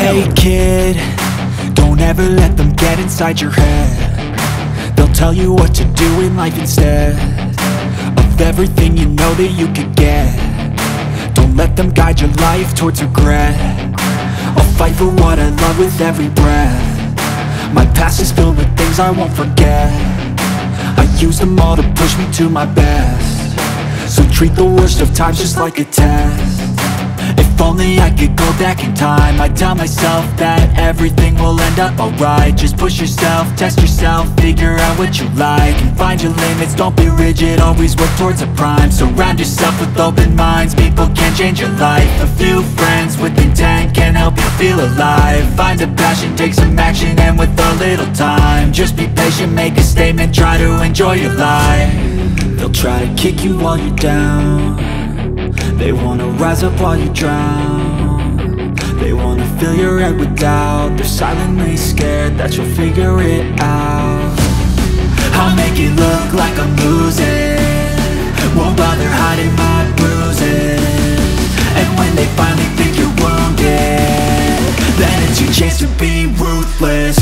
Hey kid, don't ever let them get inside your head. They'll tell you what to do in life instead of everything you know that you could get. Don't let them guide your life towards regret. I'll fight for what I love with every breath. My past is filled with things I won't forget. I use them all to push me to my best. So treat the worst of times just like a test. If only I could go back in time, I'd tell myself that everything will end up alright. Just push yourself, test yourself, figure out what you like, and find your limits, don't be rigid, always work towards a prime. Surround yourself with open minds, people can change your life. A few friends with intent can help you feel alive. Find a passion, take some action, and with a little time, just be patient, make a statement, try to enjoy your life. They'll try to kick you while you're down. They wanna rise up while you drown. They wanna fill your head with doubt. They're silently scared that you'll figure it out. I'll make it look like I'm losing, won't bother hiding my bruises. And when they finally think you're wounded, then it's your chance to be ruthless.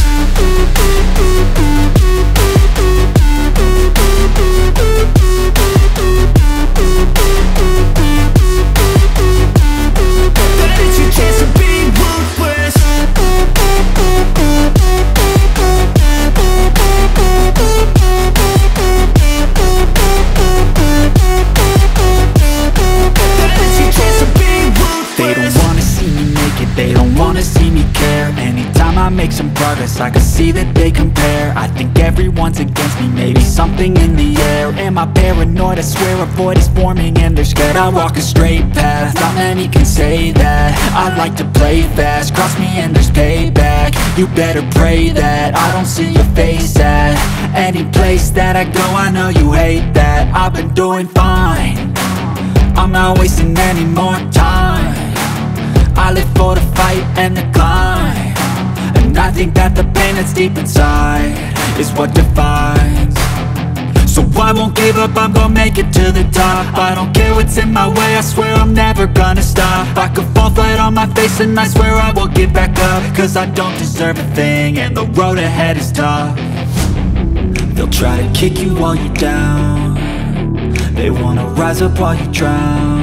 Make some progress, I can see that they compare. I think everyone's against me, maybe something in the air. Am I paranoid? I swear a void is forming and they're scared. I walk a straight path, not many can say that. I like to play fast, cross me and there's payback. You better pray that I don't see your face at any place that I go. I know you hate that. I've been doing fine, I'm not wasting any more time. I live for the fight and the climb, and I think that the pain that's deep inside is what defines. So I won't give up, I'm gonna make it to the top. I don't care what's in my way, I swear I'm never gonna stop. I could fall flat on my face and I swear I will get back up, cause I don't deserve a thing and the road ahead is tough. They'll try to kick you while you're down. They wanna rise up while you drown.